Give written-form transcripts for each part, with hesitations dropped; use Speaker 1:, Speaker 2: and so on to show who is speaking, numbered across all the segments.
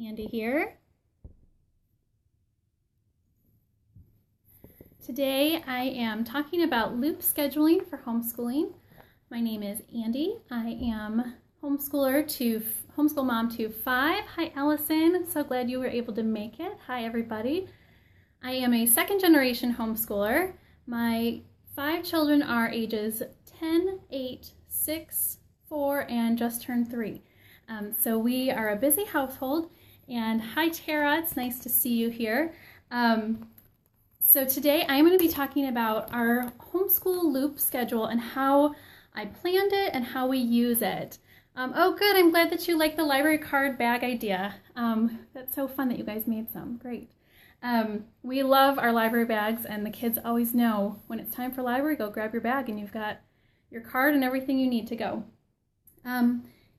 Speaker 1: Andi here. Today I am talking about loop scheduling for homeschooling. My name is Andi. I am homeschool mom to 5. Hi Allison, so glad you were able to make it. Hi everybody. I am a second generation homeschooler. My 5 children are ages 10, 8, 6, 4, and just turned 3. So we are a busy household. And hi Tara, it's nice to see you here. So today I'm going to be talking about our homeschool loop schedule and how I planned it and how we use it. Oh good, I'm glad that you like the library card bag idea. That's so fun that you guys made some, great. We love our library bags, and the kids always know when it's time for library, go grab your bag and you've got your card and everything you need to go.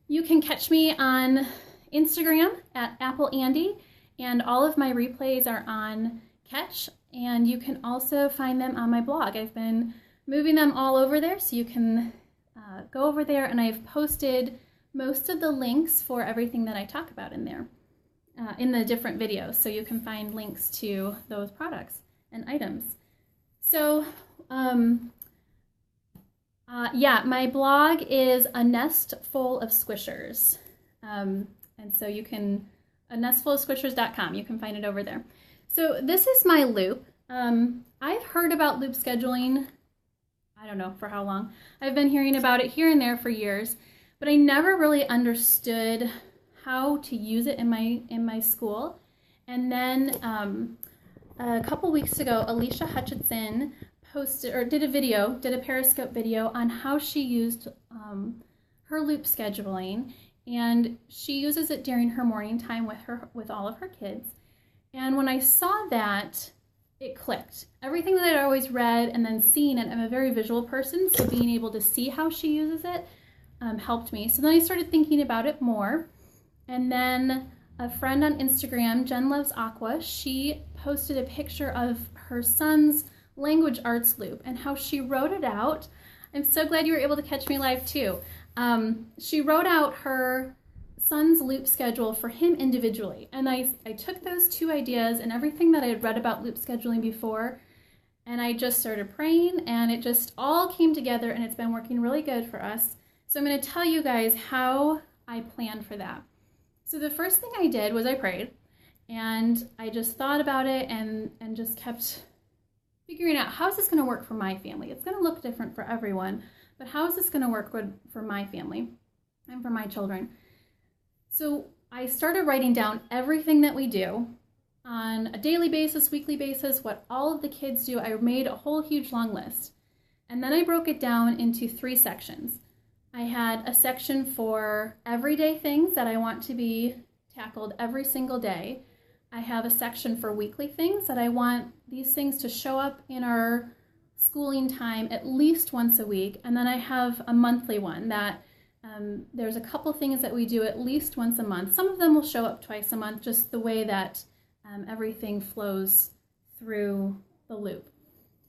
Speaker 1: You can catch me on Instagram at appleandi, and all of my replays are on Catch, and you can also find them on my blog. I've been moving them all over there, so you can go over there, and I've posted most of the links for everything that I talk about in there, in the different videos, so you can find links to those products and items. So yeah, my blog is a nest full of squishers. And so you can, nestfulofsquishers.com, you can find it over there. So this is my loop. I've heard about loop scheduling, I don't know for how long. I've been hearing about it here and there for years, but I never really understood how to use it in my school. And then a couple weeks ago, Alicia Hutchinson did a Periscope video on how she used her loop scheduling. And she uses it during her morning time with all of her kids. And when I saw that, it clicked. Everything that I'd always read and then seen, and I'm a very visual person, so being able to see how she uses it helped me. So then I started thinking about it more. And then a friend on Instagram, Jen Loves Aqua, she posted a picture of her son's language arts loop and how she wrote it out. I'm so glad you were able to catch me live too. She wrote out her son's loop schedule for him individually, and I took those 2 ideas and everything that I had read about loop scheduling before, and I just started praying, and it just all came together, and it's been working really good for us. So I'm going to tell you guys how I planned for that. So the first thing I did was I prayed, and I just thought about it and just kept figuring out, how is this going to work for my family? It's going to look different for everyone, but how is this going to work good for my family and for my children? So I started writing down everything that we do on a daily basis, weekly basis, what all of the kids do. I made a whole huge long list. And then I broke it down into 3 sections. I had a section for everyday things that I want to be tackled every single day. I have a section for weekly things that I want these things to show up in our schooling time at least once a week. And then I have a monthly one that there's a couple things that we do at least once a month. Some of them will show up twice a month, just the way that everything flows through the loop.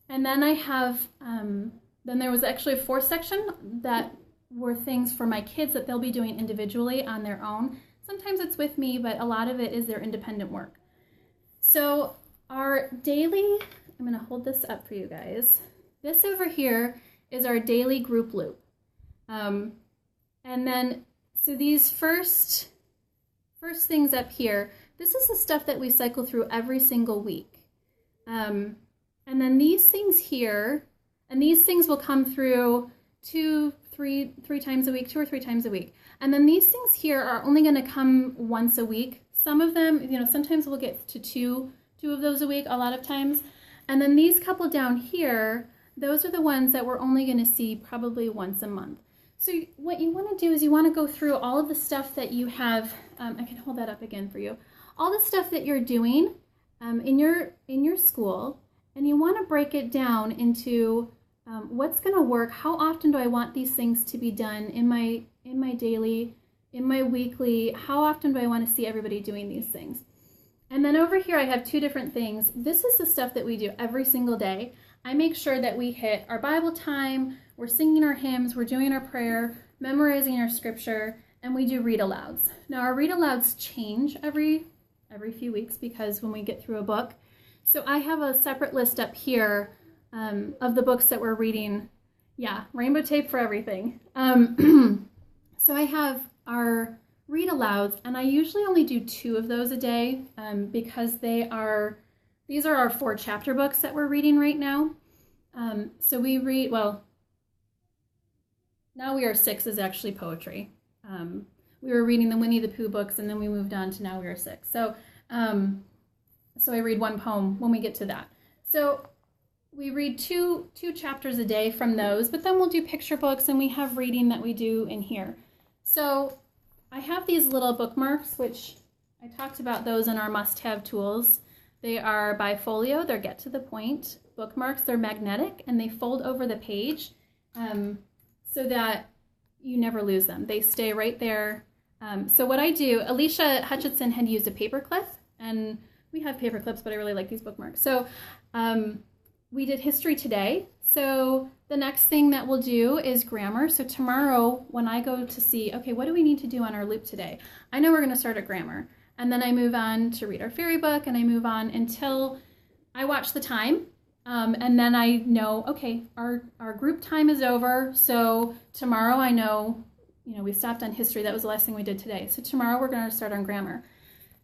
Speaker 1: And then I have, then there was actually a 4th section that were things for my kids that they'll be doing individually on their own. Sometimes it's with me, but a lot of it is their independent work. So our daily, I'm going to hold this up for you guys. This over here is our daily group loop. And then, so these first things up here, this is the stuff that we cycle through every single week. And then these things here, and these things will come through 2 or 3 times a week. And then these things here are only going to come once a week. Some of them, you know, sometimes we'll get to two of those a week, a lot of times. And then these couple down here, those are the ones that we're only going to see probably once a month. So what you want to do is you want to go through all of the stuff that you have, I can hold that up again for you, all the stuff that you're doing in your school, and you want to break it down into what's going to work, how often do I want these things to be done in my daily, in my weekly, how often do I want to see everybody doing these things. And then over here I have 2 different things. This is the stuff that we do every single day. I make sure that we hit our Bible time, we're singing our hymns, we're doing our prayer, memorizing our scripture, and we do read alouds. Now our read alouds change every few weeks because when we get through a book. So I have a separate list up here of the books that we're reading. Yeah, rainbow tape for everything. So I have our read alouds, and I usually only do 2 of those a day because these are our 4 chapter books that we're reading right now. So we read, well, Now We Are 6 is actually poetry. We were reading the Winnie the Pooh books, and then we moved on to Now We Are 6. So I read 1 poem when we get to that. So we read two chapters a day from those, but then we'll do picture books, and we have reading that we do in here. So I have these little bookmarks, which I talked about those in our must-have tools. They are bifolio, they're get to the point bookmarks, they're magnetic, and they fold over the page so that you never lose them. They stay right there. So what I do, Alicia Hutchinson had used a paper clip, and we have paper clips, but I really like these bookmarks. So we did history today. So the next thing that we'll do is grammar. So tomorrow when I go to see, okay, what do we need to do on our loop today? I know we're going to start at grammar. And then I move on to read our fairy book, and I move on until I watch the time. And then I know, okay, our group time is over. So tomorrow I know, we stopped on history. That was the last thing we did today. So tomorrow we're going to start on grammar.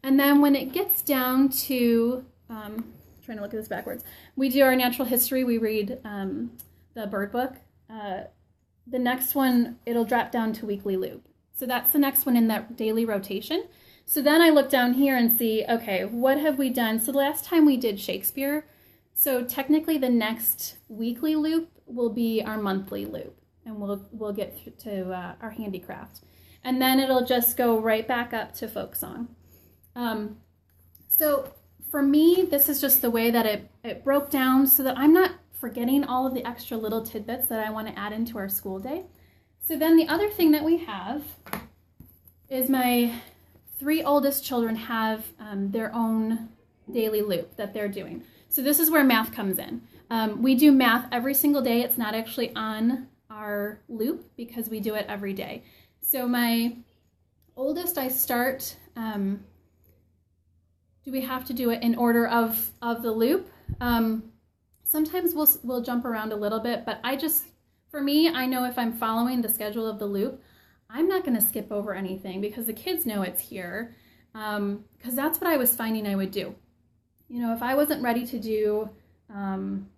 Speaker 1: And then when it gets down to, trying to look at this backwards, we do our natural history. We read the bird book. The next one, it'll drop down to weekly loop. So that's the next one in that daily rotation. So then I look down here and see, okay, what have we done? So the last time we did Shakespeare. So technically the next weekly loop will be our monthly loop, and we'll get to our handicraft. And then it'll just go right back up to folk song. So for me, this is just the way that it broke down so that I'm not forgetting all of the extra little tidbits that I want to add into our school day. So then the other thing that we have is my 3 oldest children have their own daily loop that they're doing. So this is where math comes in. We do math every single day. It's not actually on our loop because we do it every day. So my oldest, I start, do we have to do it in order of the loop? Sometimes we'll jump around a little bit, but for me, I know if I'm following the schedule of the loop, I'm not going to skip over anything because the kids know it's here. Because that's what I was finding I would do. If I wasn't ready to do,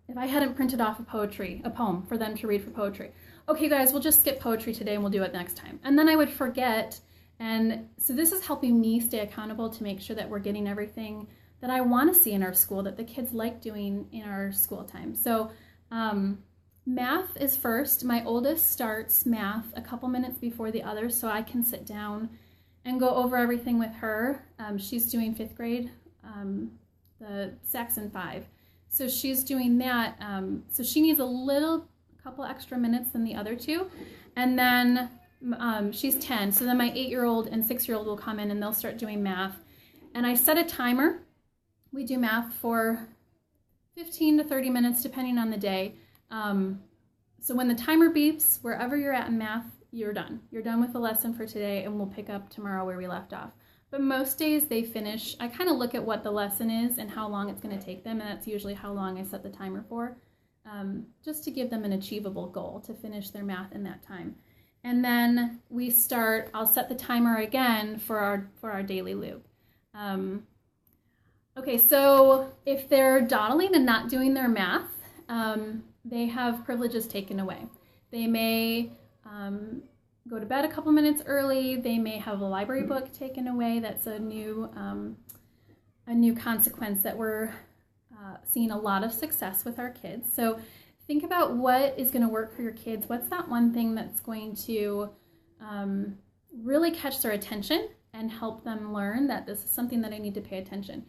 Speaker 1: if I hadn't printed off a poem for them to read for poetry. Okay, guys, we'll just skip poetry today and we'll do it next time. And then I would forget. And so this is helping me stay accountable to make sure that we're getting everything that I want to see in our school, that the kids like doing in our school time. So math is first. My oldest starts math a couple minutes before the others, so I can sit down and go over everything with her. She's doing 5th grade, the Saxon 5. So she's doing that. So she needs a couple extra minutes than the other 2. And then she's 10. So then my 8-year-old and 6-year-old will come in and they'll start doing math. And I set a timer. We do math for 15 to 30 minutes, depending on the day. So when the timer beeps, wherever you're at in math, you're done. You're done with the lesson for today, and we'll pick up tomorrow where we left off. But most days they finish. I kind of look at what the lesson is and how long it's going to take them, and that's usually how long I set the timer for, just to give them an achievable goal to finish their math in that time. And then I'll set the timer again for our daily loop. Okay, so if they're dawdling and not doing their math, they have privileges taken away. They may go to bed a couple minutes early. They may have a library book taken away. That's a new consequence that we're seeing a lot of success with our kids. So think about what is going to work for your kids. What's that one thing that's going to really catch their attention and help them learn that this is something that I need to pay attention.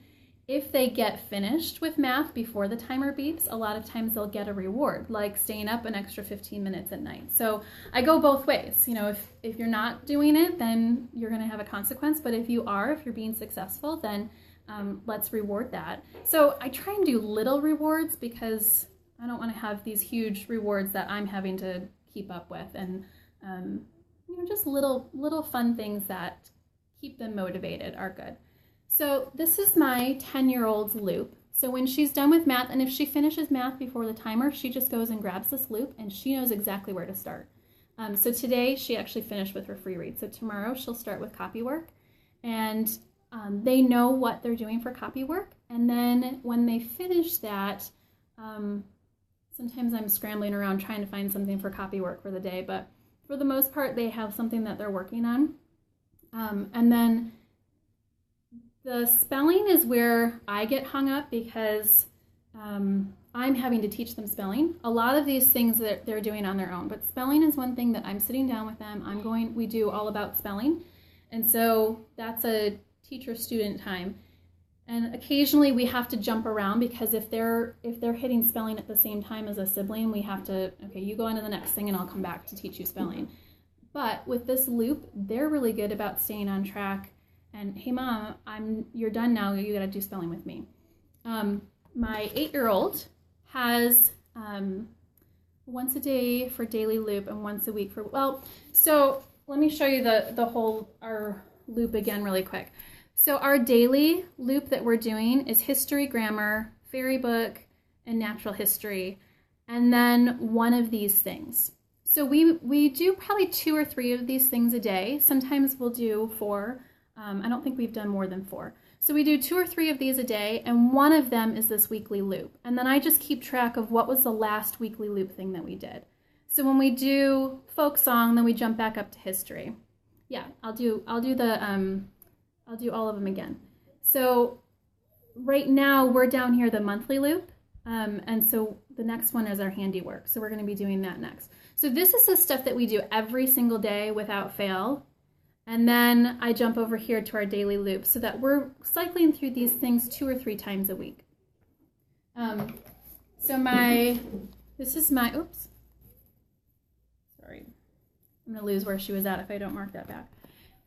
Speaker 1: If they get finished with math before the timer beeps, a lot of times they'll get a reward, like staying up an extra 15 minutes at night. So I go both ways. If you're not doing it, then you're going to have a consequence. But if you're being successful, then let's reward that. So I try and do little rewards because I don't want to have these huge rewards that I'm having to keep up with. And just little fun things that keep them motivated are good. So this is my 10-year-old's loop. So when she's done with math, and if she finishes math before the timer, she just goes and grabs this loop and she knows exactly where to start. So today she actually finished with her free read. So tomorrow she'll start with copy work, and they know what they're doing for copy work. And then when they finish that, sometimes I'm scrambling around trying to find something for copy work for the day, but for the most part they have something that they're working on. And then the spelling is where I get hung up because I'm having to teach them spelling. A lot of these things that they're doing on their own, but spelling is one thing that I'm sitting down with them. We do all about spelling. And so that's a teacher-student time. And occasionally we have to jump around because if they're hitting spelling at the same time as a sibling, we have to, okay, you go on to the next thing and I'll come back to teach you spelling. But with this loop, they're really good about staying on track. And hey mom, you're done now, you gotta do spelling with me. My 8-year-old has once a day for daily loop and once a week for, well, so let me show you our loop again really quick. So our daily loop that we're doing is history, grammar, fairy book, and natural history, and then one of these things. So we do probably 2 or 3 of these things a day. Sometimes we'll do 4. I don't think we've done more than 4. So we do 2 or 3 of these a day, and one of them is this weekly loop. And then I just keep track of what was the last weekly loop thing that we did. So when we do folk song, then we jump back up to history. Yeah, I'll do all of them again. So right now we're down here the monthly loop, and so the next one is our handiwork. So we're going to be doing that next. So this is the stuff that we do every single day without fail. And then I jump over here to our daily loop so that we're cycling through these things 2 or 3 times a week. This is my, oops, sorry, I'm gonna lose where she was at if I don't mark that back.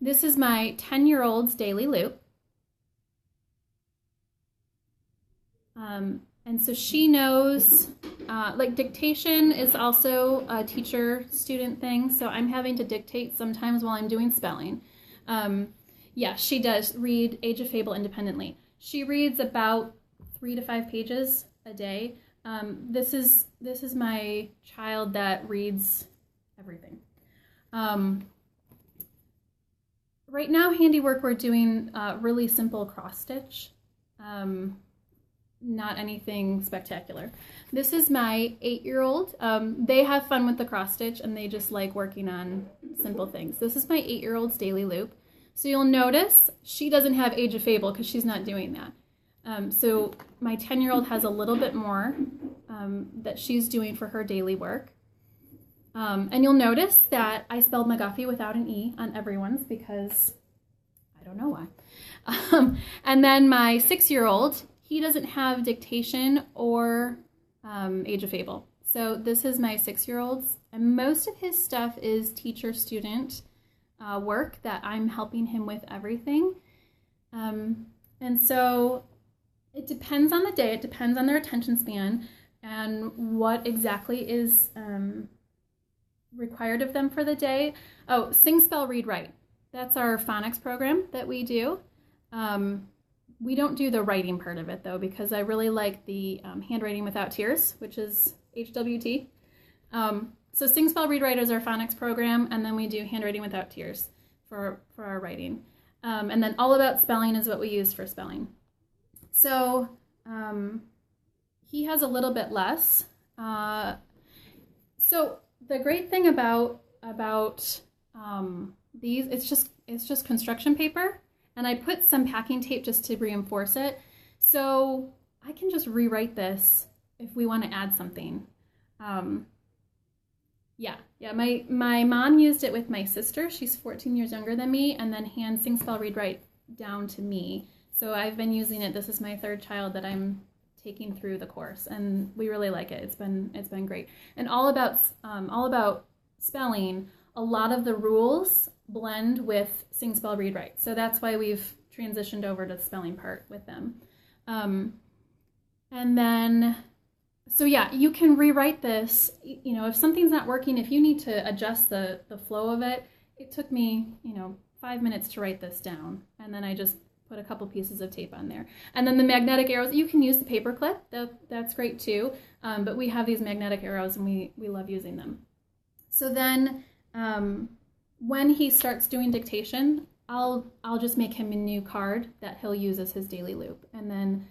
Speaker 1: This is my 10-year-old's daily loop. And so she knows, like dictation is also a teacher-student thing, so I'm having to dictate sometimes while I'm doing spelling. Yeah, she does read Age of Fable independently. She reads about 3 to 5 pages a day. This is my child that reads everything. Right now, handiwork, we're doing really simple cross-stitch. Not anything spectacular. This is my 8-year-old. They have fun with the cross stitch and they just like working on simple things. This is my 8-year-old's daily loop. So you'll notice she doesn't have Age of Fable because she's not doing that. So my 10-year-old has a little bit more that she's doing for her daily work. And you'll notice that I spelled Mc Guffey without an E on everyone's because I don't know why. And then my 6-year-old, he doesn't have dictation or Age of Fable. So this is my 6-year-old's, and most of his stuff is teacher-student work that I'm helping him with everything. And so it depends on the day, it depends on their attention span and what exactly is required of them for the day. Oh, sing, spell, read, write. That's our phonics program that we do. We don't do the writing part of it though, because I really like the handwriting without tears, which is HWT. So sing, spell, read, write is our phonics program, and then we do handwriting without tears for our writing. And then all about spelling is what we use for spelling. So he has a little bit less. So the great thing about these, it's just construction paper. And I put some packing tape just to reinforce it. So I can just rewrite this if we want to add something. Yeah, my mom used it with my sister. She's 14 years younger than me, and then hand sing, spell, read, write down to me. So I've been using it. This is my 3rd child that I'm taking through the course, and we really like it. It's been great. And all about spelling, a lot of the rules blend with sing, spell, read, write. So that's why we've transitioned over to the spelling part with them. And then, so yeah, you can rewrite this, you know, if something's not working, if you need to adjust the flow of it, it took me, 5 minutes to write this down, and then I just put a couple pieces of tape on there. And then the magnetic arrows, you can use the paper clip, that's great too, but we have these magnetic arrows and we love using them. So then when he starts doing dictation, I'll just make him a new card that he'll use as his daily loop. And then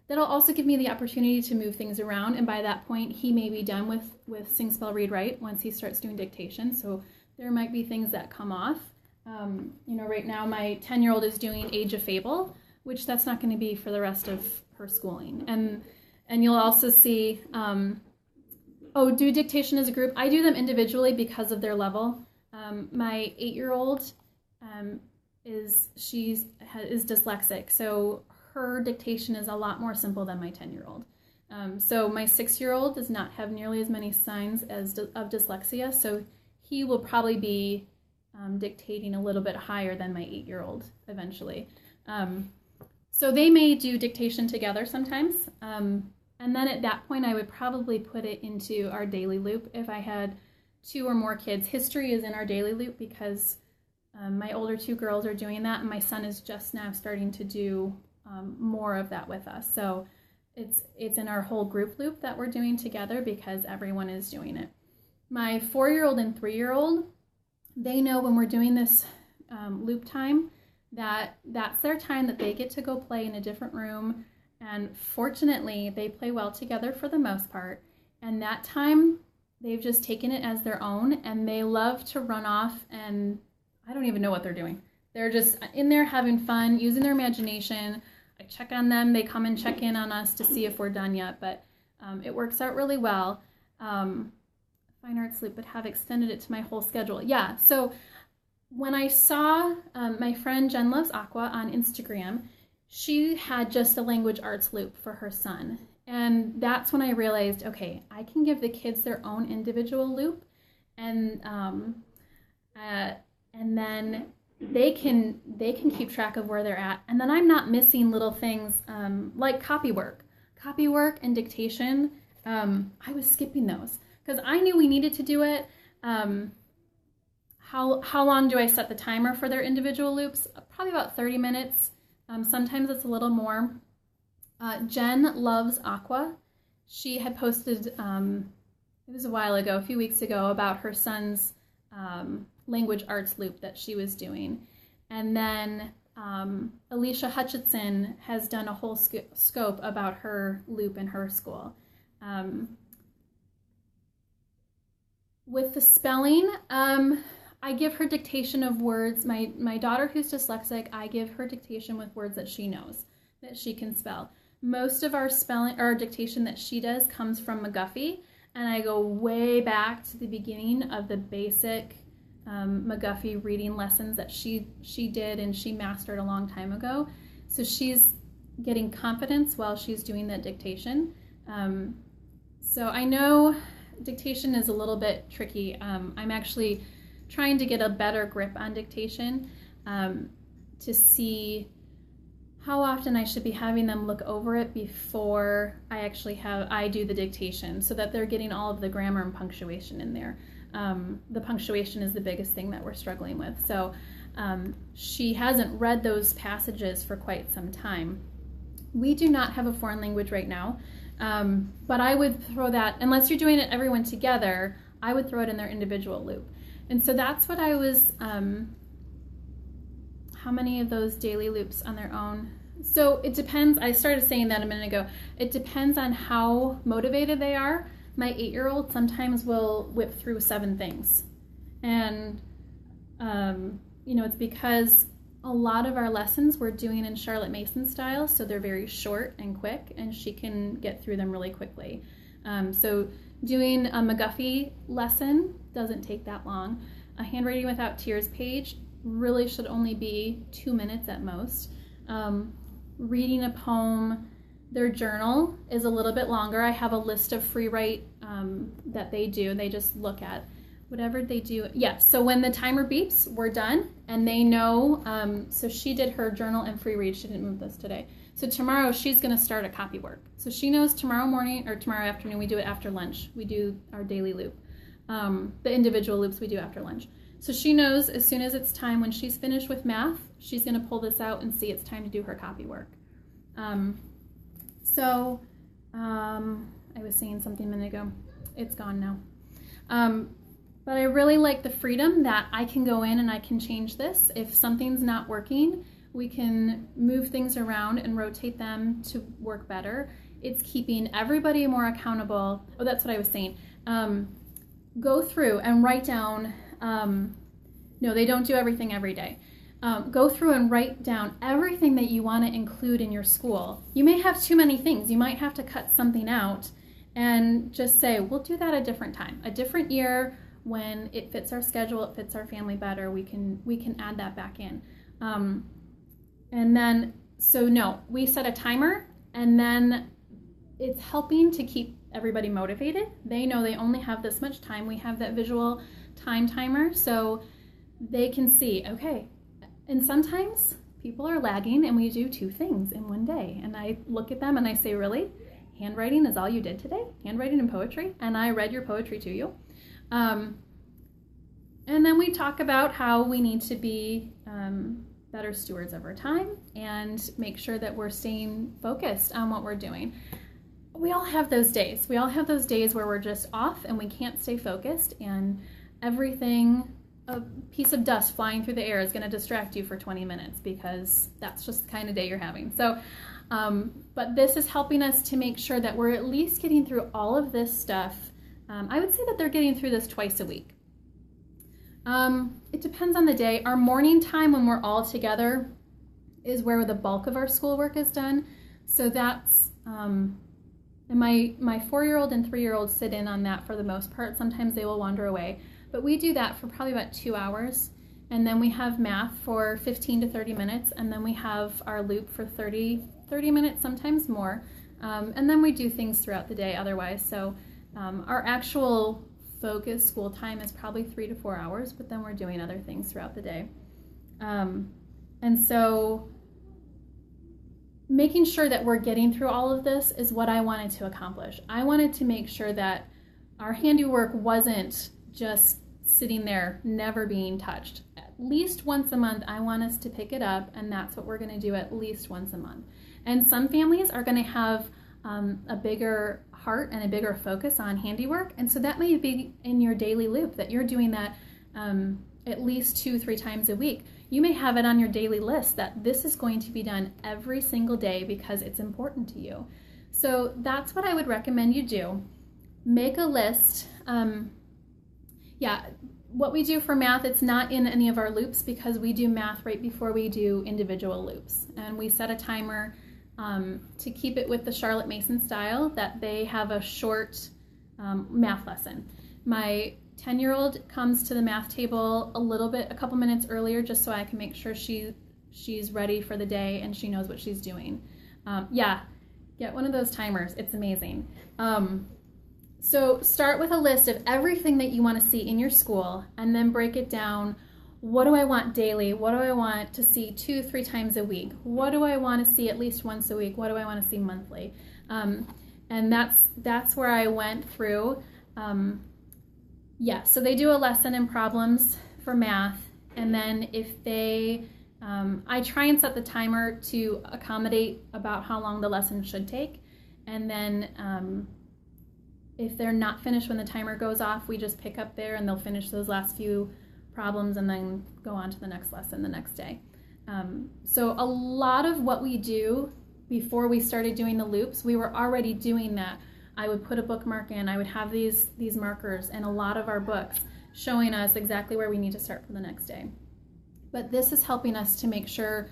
Speaker 1: that'll also give me the opportunity to move things around, and by that point he may be done with sing, spell, read, write once he starts doing dictation. So there might be things that come off. Right now my 10-year-old is doing Age of Fable, which that's not going to be for the rest of her schooling. And you'll also see, do dictation as a group. I do them individually because of their level. My 8-year-old is dyslexic, so her dictation is a lot more simple than my 10-year-old. So my 6-year-old does not have nearly as many signs of dyslexia, so he will probably be dictating a little bit higher than my 8-year-old eventually. So they may do dictation together sometimes. And then at that point, I would probably put it into our daily loop. If I had 2 or more kids, history is in our daily loop because my older 2 girls are doing that, and my son is just now starting to do more of that with us. So it's in our whole group loop that we're doing together because everyone is doing it. My 4-year-old and 3-year-old, they know when we're doing this loop time that's their time that they get to go play in a different room. And fortunately, they play well together for the most part. And that time, they've just taken it as their own, and they love to run off, and I don't even know what they're doing. They're just in there having fun, using their imagination. I check on them. They come and check in on us to see if we're done yet, but it works out really well. Fine arts loop, but have extended it to my whole schedule. Yeah, so when I saw my friend Jen Loves Aqua on Instagram, she had just a language arts loop for her son. And that's when I realized, okay, I can give the kids their own individual loop, and then they can keep track of where they're at. And then I'm not missing little things like copywork and dictation. I was skipping those because I knew we needed to do it. How long do I set the timer for their individual loops? Probably about 30 minutes. Sometimes it's a little more. Jen Loves Aqua. She had posted, it was a while ago, a few weeks ago, about her son's language arts loop that she was doing. And then Alicia Hutchinson has done a whole scope about her loop in her school. With the spelling, I give her dictation of words. My daughter who's dyslexic, I give her dictation with words that she knows, that she can spell. Most of our spelling or dictation that she does comes from Mc Guffey, and I go way back to the beginning of the basic Mc Guffey reading lessons that she did and she mastered a long time ago. So she's getting confidence while she's doing that dictation. So I know dictation is a little bit tricky. I'm actually trying to get a better grip on dictation to see how often I should be having them look over it before I do the dictation, so that they're getting all of the grammar and punctuation in there. The punctuation is the biggest thing that we're struggling with. So she hasn't read those passages for quite some time. We do not have a foreign language right now, but I would throw that, unless you're doing it everyone together, I would throw it in their individual loop. And so that's what I was, how many of those daily loops on their own? So it depends. I started saying that a minute ago. It depends on how motivated they are. My 8-year-old sometimes will whip through 7 things. And, it's because a lot of our lessons we're doing in Charlotte Mason style, so they're very short and quick, and she can get through them really quickly. So doing a Mc Guffey lesson doesn't take that long. A handwriting without tears page really should only be 2 minutes at most. Reading a poem, their journal is a little bit longer. I have a list of free write that they do. They just look at whatever they do. Yeah, so when the timer beeps, we're done, and they know. So she did her journal and free read. She didn't move this today. So tomorrow she's going to start a copy work. So she knows tomorrow morning or tomorrow afternoon we do it after lunch. We do our daily loop. The individual loops we do after lunch. So she knows as soon as it's time, when she's finished with math, she's going to pull this out and see it's time to do her copy work. I was saying something a minute ago. It's gone now. But I really like the freedom that I can go in and I can change this. If something's not working, we can move things around and rotate them to work better. It's keeping everybody more accountable. Oh, that's what I was saying. Go through and write down, no, they don't do everything every day. Go through and write down everything that you want to include in your school. You may have too many things. You might have to cut something out and just say, we'll do that a different time, a different year when it fits our schedule, it fits our family better, we can add that back in. And then, so no, we set a timer, and then it's helping to keep everybody motivated. They know they only have this much time. We have that visual time timer, so they can see, okay, and sometimes people are lagging and we do 2 things in one day. And I look at them and I say, really? Handwriting is all you did today? Handwriting and poetry? And I read your poetry to you. And then we talk about how we need to be better stewards of our time and make sure that we're staying focused on what we're doing. We all have those days. We all have those days where we're just off and we can't stay focused, and everything, a piece of dust flying through the air is going to distract you for 20 minutes because that's just the kind of day you're having. So, but this is helping us to make sure that we're at least getting through all of this stuff. I would say that they're getting through this twice a week. It depends on the day. Our morning time when we're all together is where the bulk of our schoolwork is done. So that's, and my 4-year-old and 3-year-old sit in on that for the most part. Sometimes they will wander away, but we do that for probably about 2 hours. And then we have math for 15 to 30 minutes. And then we have our loop for 30 minutes, sometimes more. And then we do things throughout the day otherwise. So our actual focus school time is probably 3 to 4 hours, but then we're doing other things throughout the day. And so making sure that we're getting through all of this is what I wanted to accomplish. I wanted to make sure that our handiwork wasn't just sitting there, never being touched. At least once a month, I want us to pick it up, and that's what we're going to do at least once a month. And some families are going to have a bigger heart and a bigger focus on handiwork, and so that may be in your daily loop that you're doing that at least 2-3 times a week. You may have it on your daily list that this is going to be done every single day because it's important to you. So that's what I would recommend you do. Make a list. What we do for math, it's not in any of our loops because we do math right before we do individual loops, and we set a timer to keep it with the Charlotte Mason style, that they have a short math lesson. My 10-year-old comes to the math table a couple minutes earlier, just so I can make sure she's ready for the day and she knows what she's doing. Get one of those timers. It's amazing. So start with a list of everything that you want to see in your school, and then break it down. What do I want daily? What do I want to see 2-3 times a week? What do I want to see at least once a week? What do I want to see monthly? And that's where I went through. So they do a lesson in problems for math, and then if they, I try and set the timer to accommodate about how long the lesson should take, and then if they're not finished when the timer goes off, we just pick up there and they'll finish those last few problems and then go on to the next lesson the next day. So a lot of what we do before we started doing the loops, we were already doing that. I would put a bookmark in, I would have these markers in a lot of our books showing us exactly where we need to start for the next day. But this is helping us to make sure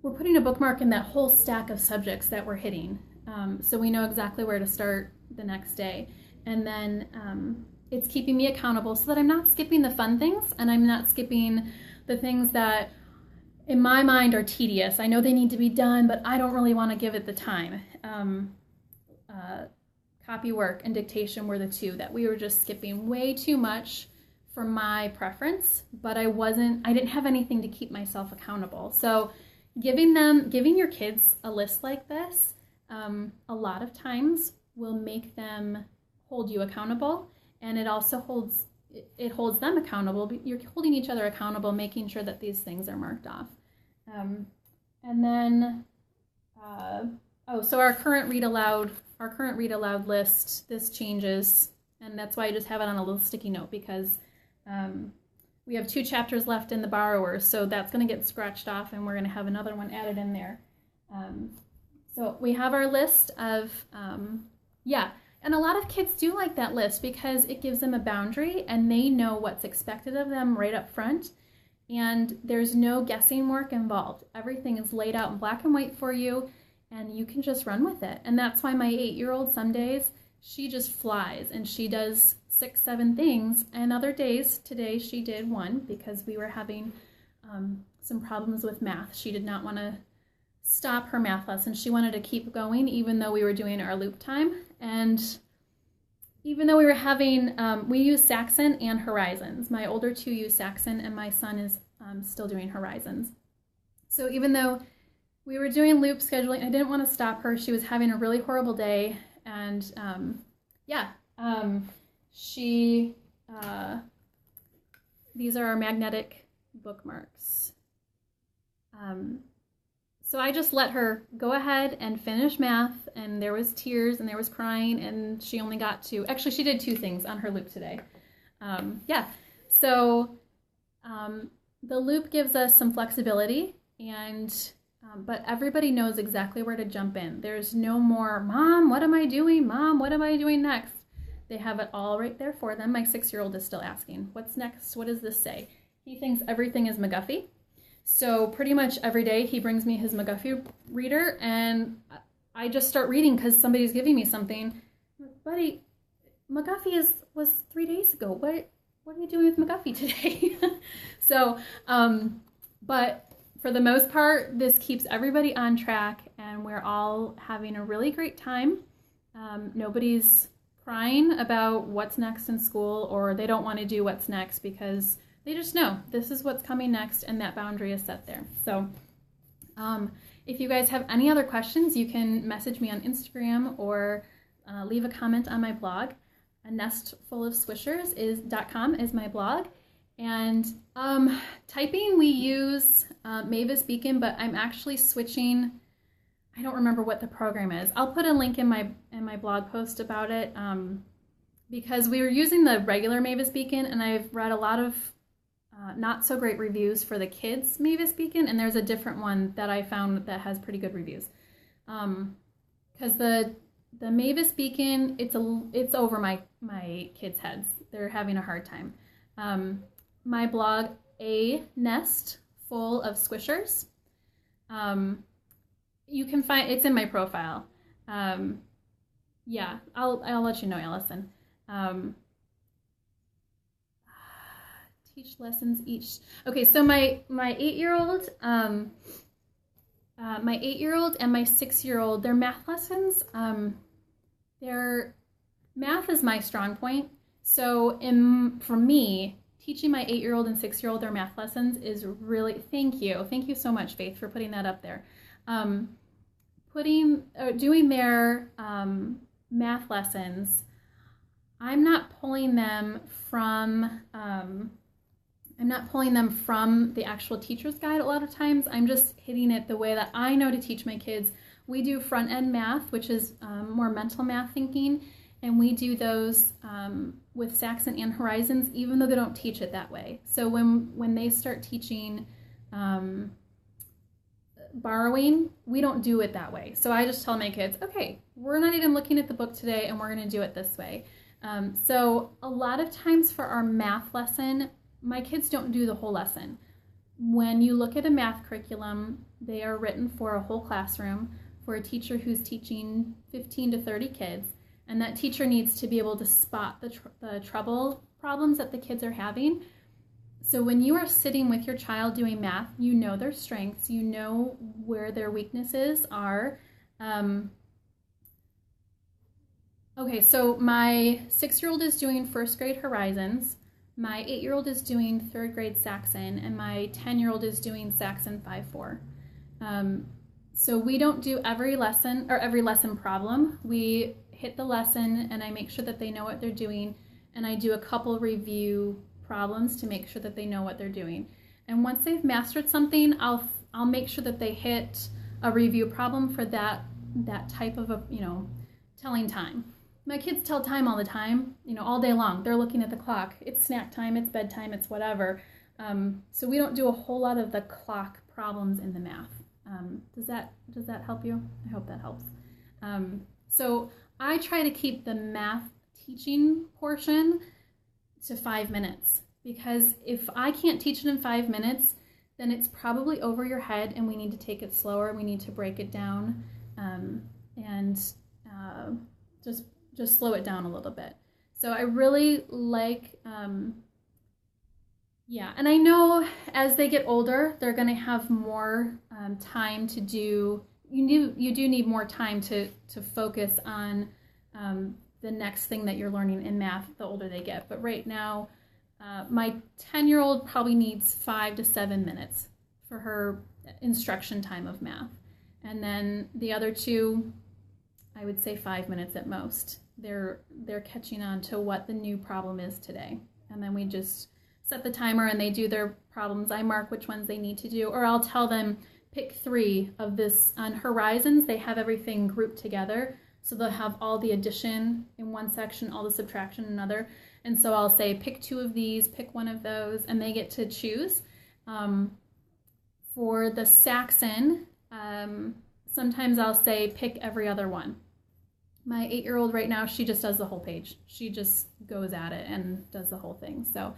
Speaker 1: we're putting a bookmark in that whole stack of subjects that we're hitting, so we know exactly where to start the next day. And then it's keeping me accountable so that I'm not skipping the fun things, and I'm not skipping the things that in my mind are tedious. I know they need to be done, but I don't really want to give it the time. Copy work and dictation were the two that we were just skipping way too much for my preference, but I didn't have anything to keep myself accountable. So giving your kids a list like this, a lot of times will make them hold you accountable, and it also it holds them accountable. But you're holding each other accountable, making sure that these things are marked off. And then, so our current read aloud list, this changes, and that's why I just have it on a little sticky note, because we have 2 chapters left in the borrowers, so that's going to get scratched off, and we're going to have another one added in there. So we have our list of, and a lot of kids do like that list because it gives them a boundary and they know what's expected of them right up front, and there's no guessing work involved. Everything is laid out in black and white for you, and you can just run with it. And that's why my 8-year-old, some days, she just flies and she does 6, 7 things, and other days, today she did 1 because we were having some problems with math. She did not want to stop her math lesson. She wanted to keep going even though we were doing our loop time. And even though we were having, we use Saxon and Horizons. My older 2 use Saxon, and my son is still doing Horizons. So even though we were doing loop scheduling, I didn't want to stop her. She was having a really horrible day, and these are our magnetic bookmarks. So I just let her go ahead and finish math, and there was tears and there was crying, and she only got to, actually she did 2 things on her loop today. So the loop gives us some flexibility, and but everybody knows exactly where to jump in. There's no more, Mom, what am I doing? Mom, what am I doing next? They have it all right there for them. My 6-year-old is still asking, what's next? What does this say? He thinks everything is Mc Guffey. So pretty much every day he brings me his Mc Guffey reader, and I just start reading because somebody's giving me something. Buddy, Mc Guffey was 3 days ago. What are you doing with Mc Guffey today? So, but for the most part, this keeps everybody on track, and we're all having a really great time. Nobody's crying about what's next in school, or they don't want to do what's next because they just know this is what's coming next, and that boundary is set there. So if you guys have any other questions, you can message me on Instagram or leave a comment on my blog. A nestfulofsquishers.com is my blog. And typing, we use Mavis Beacon, but I'm actually switching. I don't remember what the program is. I'll put a link in my blog post about it, because we were using the regular Mavis Beacon, and I've read a lot of not so great reviews for the kids Mavis Beacon, and there's a different one that I found that has pretty good reviews. Because the Mavis Beacon, it's over my kids' heads. They're having a hard time. My blog, A Nest Full of Squishers. You can find, it's in my profile. Yeah, I'll let you know, Allison. Teach lessons each. Okay, so my 8-year-old, my 8-year-old and my 6-year-old, their math lessons, their math is my strong point. So for me, teaching my 8-year-old and 6-year-old their math lessons is really, thank you so much, Faith, for putting that up there. Doing their math lessons, I'm not pulling them from the actual teacher's guide a lot of times. I'm just hitting it the way that I know to teach my kids. We do front-end math, which is more mental math thinking, and we do those with Saxon and Horizons, even though they don't teach it that way. So when they start teaching borrowing, we don't do it that way. So I just tell my kids, okay, we're not even looking at the book today, and we're going to do it this way. So a lot of times for our math lesson, my kids don't do the whole lesson. When you look at a math curriculum, they are written for a whole classroom for a teacher who's teaching 15 to 30 kids, and that teacher needs to be able to spot the trouble problems that the kids are having. So when you are sitting with your child doing math, you know their strengths, you know where their weaknesses are. Okay, so my 6-year-old is doing 1st grade Horizons, my 8-year-old is doing 3rd grade Saxon, and my 10-year-old is doing Saxon 5-4. So we don't do every lesson problem. We hit the lesson, and I make sure that they know what they're doing. and I do a couple review problems to make sure that they know what they're doing. And once they've mastered something, I'll make sure that they hit a review problem for that type of a, telling time. My kids tell time all the time, all day long. They're looking at the clock. It's snack time, it's bedtime, it's whatever. So we don't do a whole lot of the clock problems in the math. Does that help you? I hope that helps. So I try to keep the math teaching portion to 5 minutes, because if I can't teach it in 5 minutes, then it's probably over your head and we need to take it slower. We need to break it down and just slow it down a little bit. So I really like, and I know as they get older, they're going to have more time to do, you do need more time to focus on the next thing that you're learning in math the older they get. But right now, my 10-year-old probably needs 5 to 7 minutes for her instruction time of math. And then the other two, I would say 5 minutes at most. They're catching on to what the new problem is today. And then we just set the timer and they do their problems. I mark which ones they need to do, or I'll tell them pick 3 of this. On Horizons, they have everything grouped together. So they'll have all the addition in one section, all the subtraction in another. And so I'll say, pick 2 of these, pick 1 of those, and they get to choose. For the Saxon, sometimes I'll say, pick every other one. My 8-year-old right now, she just does the whole page. She just goes at it and does the whole thing. So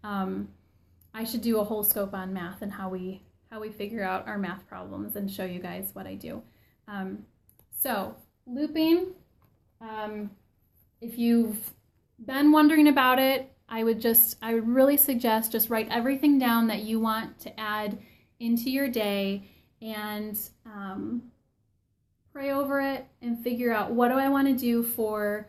Speaker 1: I should do a whole scope on math and how we figure out our math problems and show you guys what I do. So looping, if you've been wondering about it, I would really suggest just write everything down that you want to add into your day and pray over it and figure out, what do I want to do for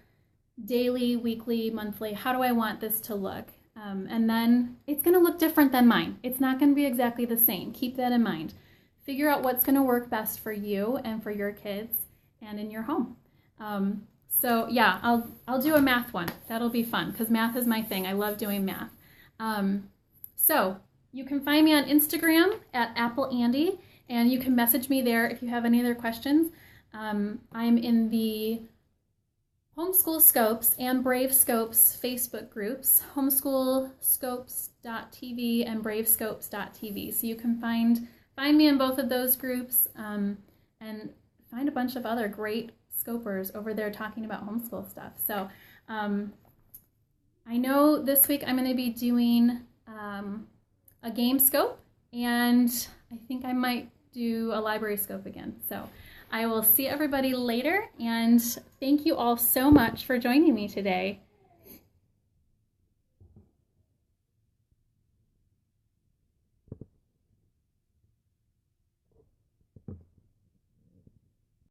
Speaker 1: daily, weekly, monthly? How do I want this to look? And then it's going to look different than mine. It's not going to be exactly the same. Keep that in mind. Figure out what's going to work best for you and for your kids and in your home. So yeah, I'll do a math one. That'll be fun because math is my thing. I love doing math. So you can find me on Instagram at appleandi, and you can message me there if you have any other questions. I'm in the Homeschool Scopes and Brave Scopes Facebook groups, homeschoolscopes.tv and bravescopes.tv. So you can find me in both of those groups and find a bunch of other great scopers over there talking about homeschool stuff. So I know this week I'm going to be doing a game scope, and I think I might do a library scope again. So I will see everybody later, and thank you all so much for joining me today.